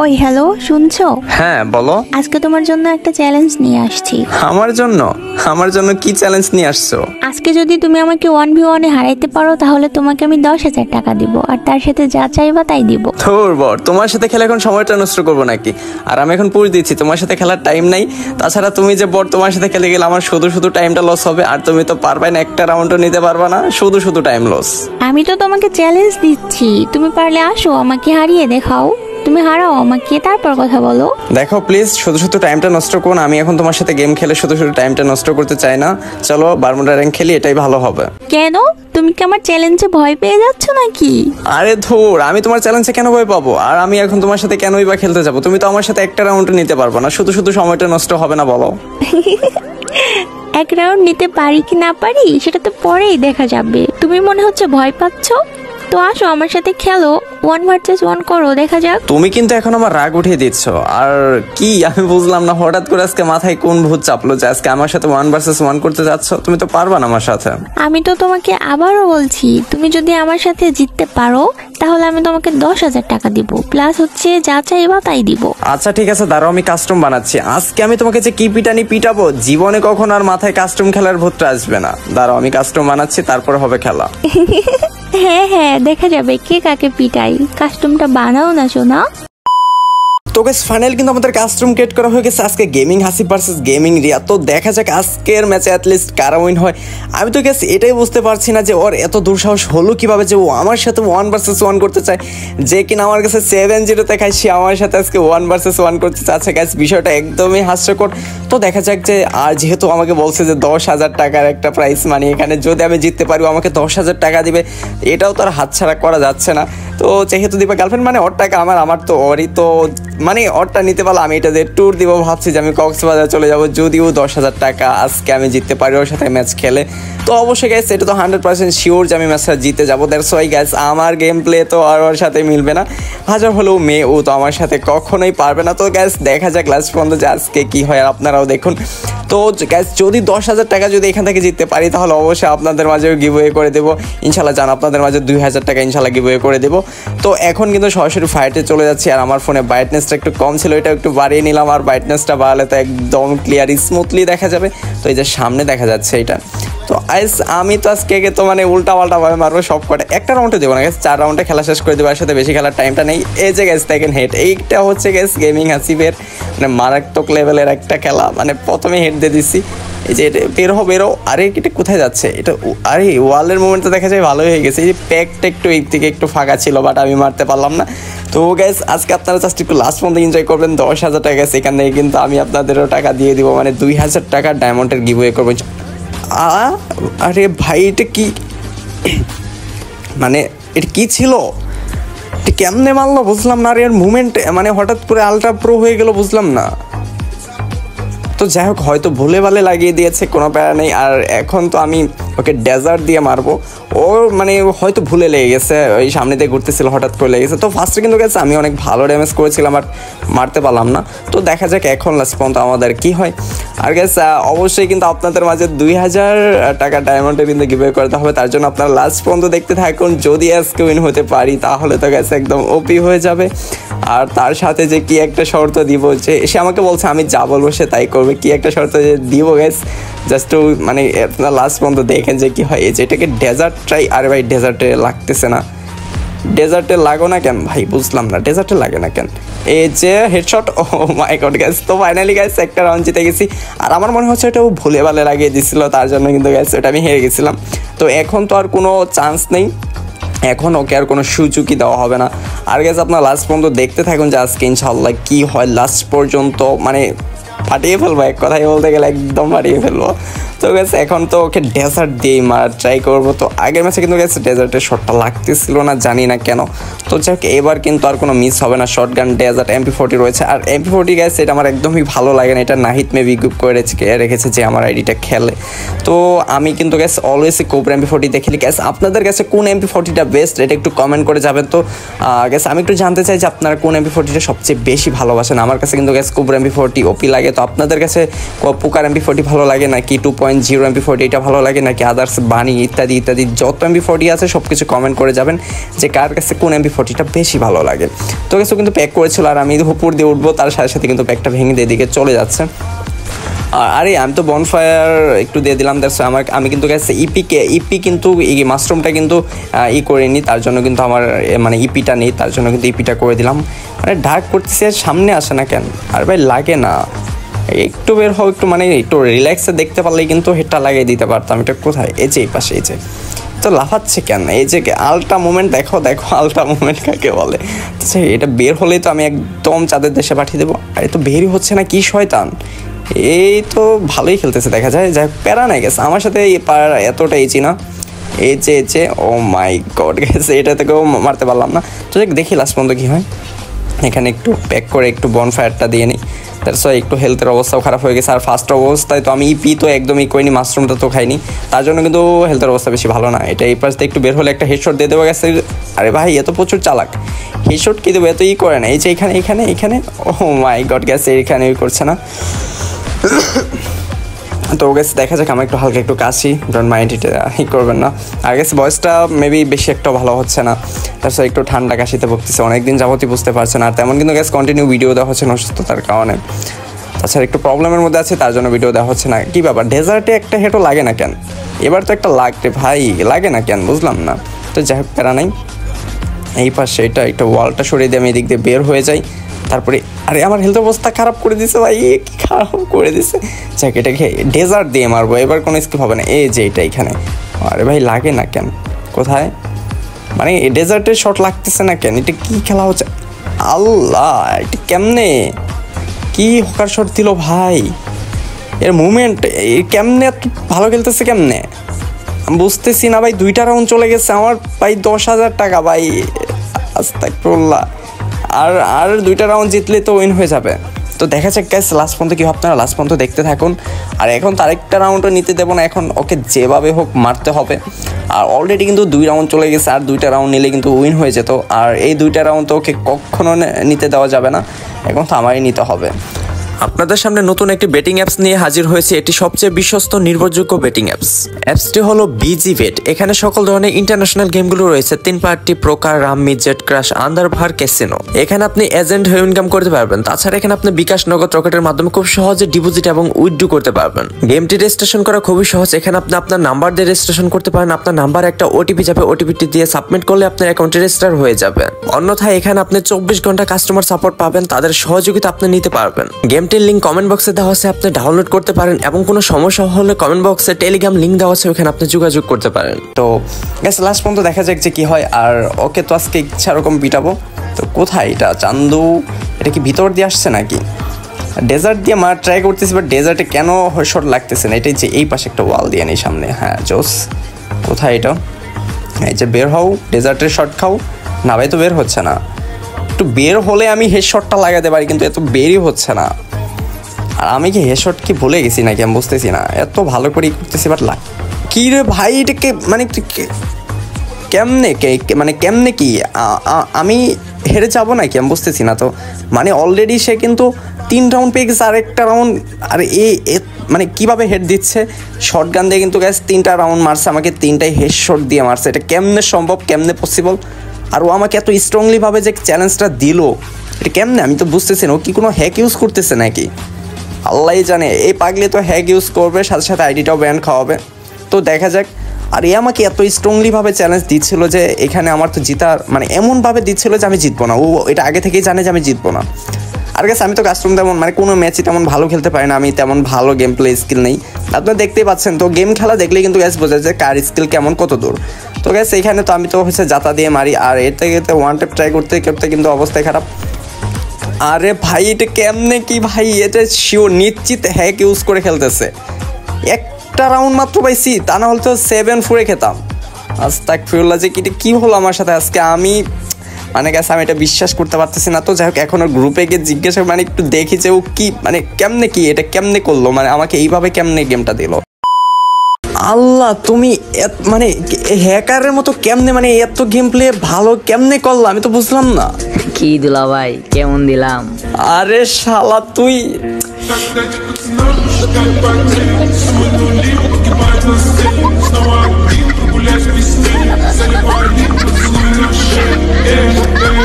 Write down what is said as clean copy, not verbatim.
ওই হ্যালো, শুনছো? হ্যাঁ বলো। আজকে তোমার জন্য একটা চ্যালেঞ্জ নিয়ে আসছি। আমার জন্য কি চ্যালেঞ্জ নিয়ে আসছো? আজকে যদি তুমি আমাকে 1v1 হারাইতে পারো তাহলে তোমাকে আমি 10,000 টাকা দিব, আর তার সাথে যা চাইবা তাই দিব। তোর বর, তোমার সাথে খেলে এখন সময়টা নষ্ট করবো নাকি? আর আমি এখন পুষ দিচ্ছি, তোমার সাথে খেলার টাইম নাই। তাছাড়া তুমি যে বর, তোমার সাথে খেলে গেলে আমার শুধু টাইমটা লস হবে, আর তুমি তো পারবে না, একটা রাউন্ডও নিতে পারবা না, শুধু টাইম লস। আমি তো তোমাকে চ্যালেঞ্জ দিচ্ছি, তুমি পারলে আসো আমাকে হারিয়ে দেখাও। তুমি হারাও আমাকে, তারপর কথা বলো। দেখো প্লিজ, শুধু টাইমটা নষ্ট করুন। আমি এখন তোমার সাথে গেম খেলে শুধু টাইমটা নষ্ট করতে চাই না। চলো বারমুডা র্যাঙ্ক খেলি, এটাই ভালো হবে। কেন? তুমি কি আমার চ্যালেঞ্জে ভয় পেয়ে যাচ্ছ নাকি? আরে ধুর, আমি তোমার চ্যালেঞ্জে কেন ভয় পাবো? আর আমি এখন তোমার সাথে কেনই বা খেলতে যাবো? তুমি তো আমার সাথে একটা রাউন্ড নিতে পারবে না, শুধু সময়টা নষ্ট হবে না বলো? এক রাউন্ড নিতে পারি কি না পারি সেটা তো পরেই দেখা যাবে। তুমি মনে হচ্ছে ভয় পাচ্ছ, তো আসো আমার সাথে খেলো, 1 ভার্সেস 1 করো, দেখা যাক। তুমি কিন্তু এখন আমার রাগ উঠিয়ে দিচ্ছ। আর কি আমি বুঝলাম না, হঠাৎ করে আজকে মাথায় কোন ভূত চাপলো যে আজকে আমার সাথে 1 ভার্সেস 1 করতে যাচ্ছ? তুমি তো পারবা না আমার সাথে। আমি তো তোমাকে আবারও বলছি, তুমি যদি আমার সাথে জিততে পারো তাহলে আমি তোমাকে 10,000 টাকা দিব, প্লাস হচ্ছে যা চাইবা তাই দিব। আচ্ছা ঠিক আছে, দাঁড়াও আমি কাস্টম বানাচ্ছি। আজকে আমি তোমাকে যে কি পিটানি পিটাবো, জীবনে কখন আর মাথায় কাস্টম খেলার ভূতটা আসবে না। দাঁড়াও আমি কাস্টম বানাচ্ছি, তারপর হবে খেলা। হ্যাঁ, দেখা যাবে কে কাকে পিটাই। কাস্টমটা বানাও না সোনা। তো গাইস ফাইনাল কিন্তু আমাদের কাস্টম ক্রিয়েট করা হয়ে গেছে। আজকে gaming Hasib versus gaming Riya. তো দেখা যাক আজকের ম্যাচে অ্যাটলিস্ট কারা উইন হয়। আমি তো গাইস এটাই বুঝতে পারছি না যে ওর এত দুঃসাহস হলো কিভাবে যে ও আমার সাথে 1 ভার্সেস 1 করতে চায়। যে কিনা আমার কাছে 7-0 খায়, সে আমার সাথে আজকে 1 ভার্সেস 1 করতে চাচ্ছে। গাইস বিষয়টা একদমই হাস্যকর। তো দেখা যাক যে, আর যেহেতু আমাকে বলছে যে 10,000 টাকার একটা প্রাইস মানি, এখানে যদি আমি জিততে পারি আমাকে 10,000 টাকা দিবে, এটাও তো আর হাতছাড়া করা যাচ্ছে না। তো যেহেতু দিবা গার্লফ্রেন্ড, মানে ওর টাকা আমার তো ওরই, তো মানে ওরটা নিতে পারলে আমি এটা দিয়ে ট্যুর দিব। ভাবছি যে আমি কক্সবাজার চলে যাবো, যদিও 10,000 টাকা আজকে আমি জিততে পারি ওর সাথে ম্যাচ খেলে। তো অবশ্যই গ্যাস এটা তো 100% শিওর যে আমি ম্যাচটা জিতে যাবো। দ্যাটস ওয়াই গ্যাস আমার গেম প্লে তো আর ওর সাথে মিলবে না। হাজার হলেও মেয়ে, ও তো আমার সাথে কখনোই পারবে না। তো গ্যাস দেখা যাক লাস্ট পর্যন্ত যে আজকে কী হয়, আর আপনারাও দেখুন। তো গ্যাস যদি 10,000 টাকা যদি এখান থেকে জিততে পারি তাহলে অবশ্যই আপনাদের মাঝেও গিভওয়ে করে দেবো ইনশাল্লাহ। জান আপনাদের মাঝে 2,000 টাকা ইনশাল্লাহ গিভওয়ে করে দেবো। তো এখন কিন্তু সরাসরি ফাইটে চলে যাচ্ছি। আর আমার ফোনে ব্রাইটনেসটা একটু কম ছিল, এটা একটু বাড়িয়ে নিলাম। আর ব্রাইটনেসটা বাড়ালে তো একদম ক্লিয়ার স্মুথলি দেখা যাবে। তো এই যে সামনে দেখা যাচ্ছে এটা। তো আমি তো আজকে তো মানে উল্টা পাল্টাভাবে মারবো সব কটা। একটা রাউন্ডে দেবো না গ্যাস, 4 রাউন্ডে খেলা শেষ করে দেবো। এর সাথে বেশি খেলার টাইমটা নেই। এই যে গ্যাস দেখেন হেড, এইটা হচ্ছে গ্যাস গেমিং হাসিবের মানে মারাত্মক লেভেলের একটা খেলা। মানে প্রথমে হেড দিয়ে দিচ্ছি, এই যে বেরো। আরে এটা কোথায় যাচ্ছে এটা? আরে ওয়ালের মুভমেন্ট তো দেখা যায় ভালোই হয়ে গেছে। এই যে প্যাকটা একটু এই থেকে একটু ফাঁকা ছিল, বাট আমি মারতে পারলাম না। তো গ্যাস আজকে আপনারা জাস্ট একটু লাস্ট পর্যন্ত এনজয় করবেন। 10,000 টাকা গেছে, এখান থেকে কিন্তু আমি আপনাদেরও টাকা দিয়ে দিব, মানে 2,000 টাকা ডায়মন্ডের গিভওয়ে করবো। আরে ভাই এটা কি, মানে এটা কি ছিল? এটা কেমনে মারলো বুঝলাম না। আর এর মুভমেন্ট মানে হঠাৎ করে আলট্রা প্রো হয়ে গেল, বুঝলাম না। তো যাই হোক, হয়তো ভুলে ভালে লাগিয়ে দিয়েছে, কোনো প্যারা নেই। আর এখন তো আমি ওকে ডেজার্ট দিয়ে মারবো। ও মানে হয়তো ভুলে লেগে গেছে, ওই সামনে দিয়ে ঘুরতেছিল হঠাৎ করে লেগে গেছে। তো ফার্স্টে কিন্তু গেছে আমি অনেক ভালো ড্যামেজ করেছিলাম, আর মারতে পারলাম না। তো দেখা যাক এখন লাস্ট পর্যন্ত আমাদের কী হয়। আর গেছে অবশ্যই কিন্তু আপনাদের মাঝে 2,000 টাকা ডায়মন্ডের কিন্তু গিভওয়ে করতে হবে। তার জন্য আপনারা লাস্ট পর্যন্ত দেখতে থাকুন। যদি আজকে উইন হতে পারি তাহলে তো গেছে একদম ওপি হয়ে যাবে। আর তার সাথে যে কি একটা শর্ত দিব, যে সে আমাকে বলছে আমি যা বলবো সে তাই করবে। কি একটা শর্ত যে দিব গ্যাস, জাস্ট মানে আপনার লাস্ট পর্যন্ত দেখেন যে কি হয়। এই যে এটাকে ডেজার্ট ট্রাই। আরে ভাই ডেজার্টে লাগতেছে না, ডেজার্টে লাগো না কেন ভাই? বুঝলাম না ডেজার্টে লাগে না কেন। এই যে হেডশট, ও মাই গড গ্যাস। তো ফাইনালি গ্যাস একটা রাউন্ড জিতে গেছি। আর আমার মনে হচ্ছে এটা ও ভুলে ভালে লাগিয়ে দিচ্ছিল, তার জন্য কিন্তু গ্যাস ওটা আমি হেরে গেছিলাম। তো এখন তো আর কোনো চান্স নেই, এখন ওকে আর কোনো সুযোগই দেওয়া হবে না। আর গ্যাস আপনার লাস্ট পর্যন্ত দেখতে থাকুন যে আজকে ইনশাল্লাহ কী হয়। লাস্ট পর্যন্ত মানে ফাটিয়ে ফেলবো, এক কথাই বলতে গেলে একদম ফাটিয়ে ফেলবো। তো গেছে এখন তো ওকে ডেজার্ট দিয়েই মারার ট্রাই করবো। তো আগের ম্যাচে কিন্তু গেছে ডেজার্টের শটটা লাগতেছিল না, জানি না কেন। তো যাক এবার কিন্তু আর কোনো মিস হবে না। শর্টগান, ডেজার্ট, MP40 রয়েছে। আর MP40 গেছে এটা আমার একদমই ভালো লাগে না। এটা নাহিদ মেবি গ্রুপ করে রেখেছে যে আমার আইডিটা খেলে। তো আমি কিন্তু গেছে অলওয়েজই কোবরা MP40 দেখি। গ্যাস আপনাদের কাছে কোন MP40টা বেস্ট এটা একটু কমেন্ট করে যাবেন। তো গ্যাস আমি একটু জানতে চাই যে আপনারা কোন MP40টা সবচেয়ে বেশি ভালোবাসেন। আমার কাছে কিন্তু গ্যাস কোবরা MP40 ওপি লাগে। লাগে। তো আপনাদের কাছে পোকার MP40 ভালো লাগে নাকি 2.0 MP40 এটা ভালো লাগে নাকি আদার্স বানি ইত্যাদি ইত্যাদি যত MP40 আছে সব কিছু কমেন্ট করে যাবেন যে কার কাছে কোন MP40টা বেশি ভালো লাগে। তো কিছু কিন্তু প্যাক করেছিল আর আমি উপর দিয়ে উঠবো তার সাথে সাথে কিন্তু প্যাকটা ভেঙে দিয়ে দিকে চলে যাচ্ছে। আরে আমি তো বনফায়ার একটু দিয়ে দিলাম, দেখছো আমি কিন্তু গেছে ইপি কিন্তু মাশরুমটা কিন্তু করিনি, তার জন্য কিন্তু আমার মানে ইপিটা নেই, তার জন্য কিন্তু ইপিটা করে দিলাম। মানে ডার্ক করতেছি আর সামনে আসে না কেন? আর ভাই লাগে না, একটু বের হও, একটু মানে একটু রিল্যাক্সে দেখতে পারলেই কিন্তু হেডটা লাগিয়ে দিতে পারতাম। এটা কোথায়? এই যে এই পাশে, এই যে তো লাফাচ্ছে কেন? এই যে আলট্রা মুভমেন্ট দেখো আলট্রা মুভমেন্ট কাকে বলে? আচ্ছা এটা বের হলেই তো আমি একদম চাঁদের দেশে পাঠিয়ে দেবো। আর তো বেরই হচ্ছে না, কি শয়তান! এই তো ভালোই খেলতেছে দেখা যায়, যাই প্যারা নাই গেছে আমার সাথে এতটা ইজি না। এই যে ও মাই গড গেছে, এটা থেকেও মারতে পারলাম না। তো দেখি লাস্ট পর্যন্ত কী হয়। এখানে একটু প্যাক করে একটু বনফায়ারটা দিয়ে নিই, দ্যাটস ওয়াই একটু হেলথের অবস্থাও খারাপ হয়ে গেছে। আর ফার্স্ট অবস্থায় তো আমি ইপি তো একদমই করিনি, মাশরুমটা তো খাইনি, তার জন্য কিন্তু হেলথের অবস্থা বেশি ভালো না। এটা এই পাশ থেকে একটু বের হলে একটা হেডশট দিয়ে দেবো গেছে। আরে ভাই এত প্রচুর চালাক, হেডশট কি দেবো, এত করে না। এই যে এখানে ও মাই গড গেছে, এখানে করছে না। তো গেছে দেখা যাক, আমার একটু হালকা একটু কাশি, ডোন্ট মাইন্ড এটা করবেন না। আর গেছে ভয়েসটা মেবি বেশি একটা ভালো হচ্ছে না, তারপর একটু ঠান্ডা কাশিতে ভুগতেছে, অনেকদিন যাবতই বুঝতে পারছে না। আর তেমন কিন্তু গেছে কন্টিনিউ ভিডিও দেওয়া হচ্ছে না অসুস্থতার কারণে, তাছাড়া একটু প্রবলেমের মধ্যে আছে, তার জন্য ভিডিও দেওয়া হচ্ছে না। কী ব্যাপার, ডেজার্টে একটা হেঁটো লাগে না কেন? এবার তো একটা লাগতে ভাই, লাগে না কেন বুঝলাম না। তো যাই হোক প্যারা নাই। এই পাশে এটা একটা ওয়ালটা সরিয়ে দিয়ে আমি এদিক দিয়ে বের হয়ে যাই। তারপরে আরে আমার হেলথ অবস্থা খারাপ করে দিছে ভাই, কি খারাপ করে দিছে। যাক এটাকে ডেজার্ট দিয়ে মারবো, এবার কোনো স্কিপ হবে না। এই যে এটা এখানে, আরে ভাই লাগে না কেন? কোথায় মানে ডেজার্টের শট লাগতেছে না কেন? এটা কি খেলা হচ্ছে? আল্লাহ, এটা কেমনে কি হকার শট দিল ভাই? এর মুভমেন্ট কেমনে এত ভালো খেলতেছে কেমনে আমি বুঝতেছি না ভাই। 2টা রাউন্ড চলে গেছে আমার ভাই, 10,000 টাকা ভাই, আস্তাগফিরুল্লাহ। আর 2টা রাউন্ড জিতলে তো উইন হয়ে যাবে। তো দেখা যাক গাইস লাস্ট পর্যন্ত কি, আপনারা লাস্ট পর্যন্ত দেখতে থাকুন। আর এখন তো আরেকটা রাউন্ডও নিতে দেবো না, এখন ওকে যেভাবে হোক মারতে হবে। আর অলরেডি কিন্তু 2 রাউন্ড চলে গেছে, আর 2টা রাউন্ড নিলে কিন্তু উইন হয়ে যেত। আর এই 2টা রাউন্ড তো ওকে কখনো নিতে দেওয়া যাবে না, এখন তো আমারই নিতে হবে। আপনাদের সামনে নতুন একটি বেটিং অ্যাপস নিয়ে হাজির হয়েছে, এটি সবচেয়ে বিশ্বস্ত নির্ভরযোগ্য বেটিং অ্যাপসটি হলো BGBet। এখানে সকল ধরনের ইন্টারন্যাশনাল গেমগুলো রয়েছে, 3 পার্টি, প্রকার, রাম্মি, জেট ক্রাশ, আন্ডারভার, ক্যাসিনো। এখানে আপনি এজেন্ট হয়ে ইনকাম করতে পারবেন। তাছাড়া এখানে আপনি বিকাশ, নগদ, রকেটের মাধ্যমে খুব সহজে ডিপোজিট এবং উইথড্র করতে পারবেন। গেমটি রেজিস্ট্রেশন করা খুবই সহজ। এখানে আপনি আপনার নাম্বার দিয়ে রেজিস্ট্রেশন করতে পারেন, আপনার নাম্বার একটা ওটিপি যাবে, ওটিপিটি দিয়ে সাবমিট করলে আপনার অ্যাকাউন্টে রেজিস্টার হয়ে যাবে। অন্যথায় এখানে আপনি 24 ঘন্টা কাস্টমার সাপোর্ট পাবেন, তাদের সহযোগিতা আপনি নিতে পারবেন। গেমটির লিঙ্ক কমেন্ট বক্সে দেওয়া আছে, আপনি ডাউনলোড করতে পারেন এবং কোনো সমস্যা হলে কমেন্ট বক্সে টেলিগ্রাম লিঙ্ক দেওয়া আছে, ওখানে আপনি যোগাযোগ করতে পারেন। তো গাইস লাস্ট পর্যন্ত দেখা যাক যে কি হয়। আর ওকে তো আজকে ইচ্ছা এরকম পিটাবো। তো কোথায় এটা চান্দু, এটা কি ভিতর দিয়ে আসছে নাকি? ডেজার্ট দিয়ে মার ট্রাই করতেছি, বাট ডেজার্টে কেন শট লাগতেছে না? এটাই যে এই পাশে একটা ওয়াল দিয়ে নেই সামনে, হ্যাঁ জোস। কোথায় এটা? এই যে বের হও, ডেজার্টের শট খাও না ভাই, তো বের হচ্ছে না। একটু বের হলে আমি হেড শটটা লাগাতে পারি, কিন্তু এত বেরই হচ্ছে না। আর আমি কি হেডশট কি ভুলে গেছি নাকি আমি বুঝতেছি না, এত ভালো করেই করতেছি বাট কি রে ভাই, এটাকে মানে কেমনে কি আমি হেরে যাবো নাকি আমি বুঝতেছি না। তো মানে অলরেডি সে কিন্তু 3 রাউন্ড পেয়ে গেছে, আর একটা রাউন্ড। আর মানে কীভাবে হেড দিচ্ছে, শর্ট গান দিয়ে কিন্তু গ্যাস 3টা রাউন্ড মারছে, আমাকে 3টাই হেড শট দিয়ে মারছে। এটা কেমনে সম্ভব, কেমনে পসিবল? আর ও আমাকে এত স্ট্রংলিভাবে যে চ্যালেঞ্জটা দিল, এটা কেমনে আমি তো বুঝতেছি না। ও কি কোনো হ্যাক ইউজ করতেছে নাকি? আল্লাহ জানে। এই পাগলি তো হ্যাক ইউজ করবে, সাথে সাথে আইডিটাও ব্যান খাওয়াবে। তো দেখা যাক। আর এ আমাকে এত স্ট্রংলিভাবে চ্যালেঞ্জ দিচ্ছিল যে এখানে আমার তো জিতার মানে এমনভাবে দিচ্ছিল যে আমি জিতবো না। ও এটা আগে থেকেই জানে যে আমি জিতবো না। আর গেছে আমি তো কাস্টম তেমন মানে কোনো ম্যাচই তেমন ভালো খেলতে পারি না, আমি তেমন ভালো গেম প্লে স্কিল নেই, আপনারা দেখতেই পাচ্ছেন। তো গেম খেলা দেখলেই কিন্তু গ্যাস বোঝা যায় কার স্কিল কেমন, কত দূর। তো গ্যাস এইখানে তো আমি তো হচ্ছে জাতা দিয়ে মারি, আর এর থেকে ওয়ান ট্যাপ ট্রাই করতে করতে কিন্তু অবস্থায় খারাপ। আরে ভাই এটা কেমনে কি ভাই, এটা শিওর নিশ্চিত হ্যাক ইউজ করে খেলতেছে। একটা রাউন্ড মাত্র পাইছি, তা না হলে তো 7-4 খেতাম। আস্তাগফিরুল্লাহ, যে কি হলো আমার সাথে আজকে, আমি মানে গেছে আমি এটা বিশ্বাস করতে পারতেছি না। তো যাই হোক এখন ওর গ্রুপে গিয়ে জিজ্ঞাসা মানে একটু দেখি যে ও কি মানে কেমনে কি এটা কেমনে করলো, মানে আমাকে এইভাবে কেমনে গেমটা দিল। আল্লাহ, তুমি মানে হ্যাকারের মতো কেমনে মানে এত গেম প্লে ভালো কেমনে করলো, আমি তো বুঝলাম না। কি দিলা ভাই, কেমন দিলাম? আরে শালা তুই ждать, пацанам считать потери. Суммы нули, погибает на сцене. Снова один, прогуляюсь без тени. Заливаю лик, поцелуй на шее.